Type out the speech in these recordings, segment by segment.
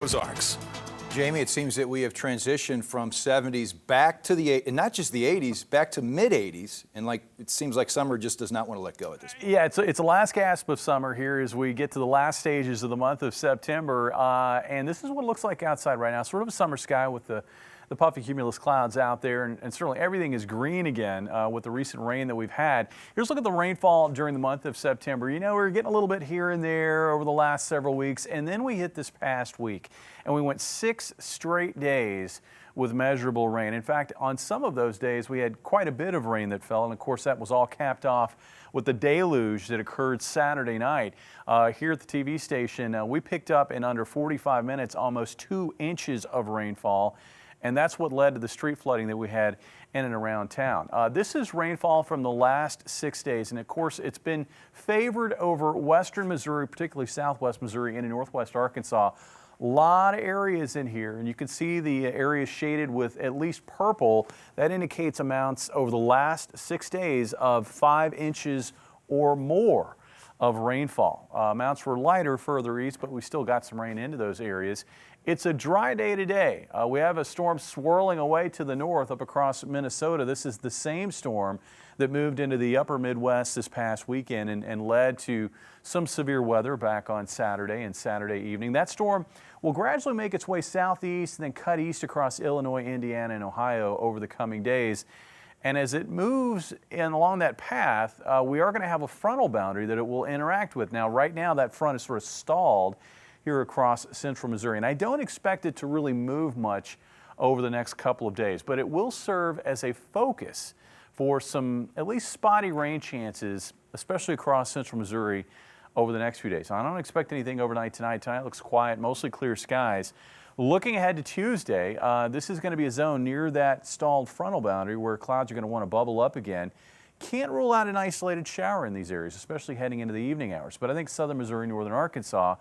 Ozarks. Jamie, it seems that we have transitioned from 70s back to the, and not just the 80s, back to mid 80s. And it seems like summer just does not want to let go at this point. Yeah, it's the last gasp of summer here as we get to the last stages of the month of September. And this is what it looks like outside right now. Sort of a summer sky with the puffy cumulus clouds out there, and certainly everything is green again with the recent rain that we've had. Here's a look at the rainfall during the month of September. You know, we're getting a little bit here and there over the last several weeks, and then we hit this past week, and we went 6 straight days with measurable rain. In fact, on some of those days, we had quite a bit of rain that fell, and of course, that was all capped off with the deluge that occurred Saturday night. Here at the TV station, we picked up in under 45 minutes almost 2 inches of rainfall. And that's what led to the street flooding that we had in and around town. This is rainfall from the last 6 days, and of course it's been favored over western Missouri, particularly southwest Missouri into northwest Arkansas. A lot of areas in here, and you can see the areas shaded with at least purple. That indicates amounts over the last 6 days of 5 inches or more of rainfall. Amounts were lighter further east, but we still got some rain into those areas. It's a dry day today. We have a storm swirling away to the north up across Minnesota. This is the same storm that moved into the upper Midwest this past weekend and led to some severe weather back on Saturday and Saturday evening. That storm will gradually make its way southeast and then cut east across Illinois, Indiana, and Ohio over the coming days. And as it moves in along that path, we are going to have a frontal boundary that it will interact with. Now, right now, that front is sort of stalled here across central Missouri, and I don't expect it to really move much over the next couple of days, but it will serve as a focus for some at least spotty rain chances, especially across central Missouri over the next few days. I don't expect anything overnight tonight. Tonight looks quiet, mostly clear skies. Looking ahead to Tuesday, this is going to be a zone near that stalled frontal boundary where clouds are going to want to bubble up again. Can't rule out an isolated shower in these areas, especially heading into the evening hours. But I think southern Missouri, northern Arkansas,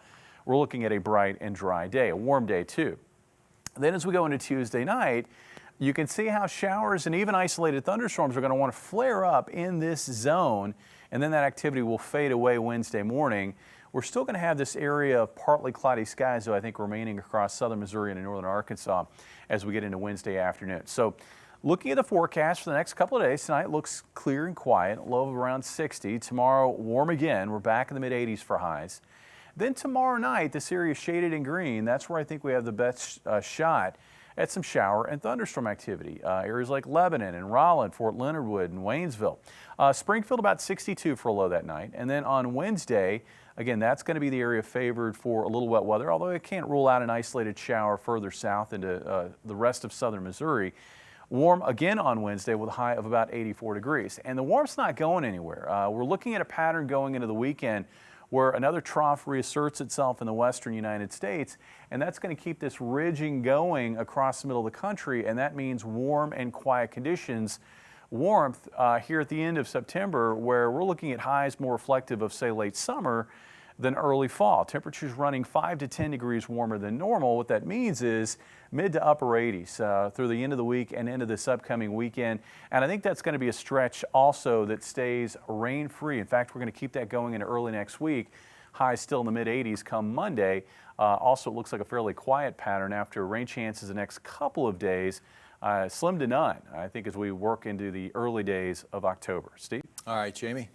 we're looking at a bright and dry day, a warm day too. Then as we go into Tuesday night, you can see how showers and even isolated thunderstorms are going to want to flare up in this zone, and then that activity will fade away Wednesday morning. We're still going to have this area of partly cloudy skies, though, I think, remaining across southern Missouri and northern Arkansas as we get into Wednesday afternoon. So looking at the forecast for the next couple of days, tonight looks clear and quiet, low of around 60. Tomorrow, warm again. We're back in the mid-80s for highs. Then tomorrow night, this area is shaded in green. That's where I think we have the best shot at some shower and thunderstorm activity. Areas like Lebanon and Rollin, Fort Leonard Wood, and Waynesville. Springfield about 62 for a low that night. And then on Wednesday, again, that's going to be the area favored for a little wet weather, although I can't rule out an isolated shower further south into the rest of southern Missouri. Warm again on Wednesday with a high of about 84 degrees. And the warmth's not going anywhere. We're looking at a pattern going into the weekend where another trough reasserts itself in the western United States, and that's going to keep this ridging going across the middle of the country, and that means warm and quiet conditions. Warmth here at the end of September, where we're looking at highs more reflective of, say, late summer than early fall. Temperatures running 5 to 10 degrees warmer than normal. What that means is mid to upper 80s through the end of the week and into this upcoming weekend. And I think that's going to be a stretch also that stays rain-free. In fact, we're going to keep that going into early next week. Highs still in the mid-80s come Monday. Also, it looks like a fairly quiet pattern after rain chances the next couple of days. Slim to none, I think, as we work into the early days of October. Steve? All right, Jamie.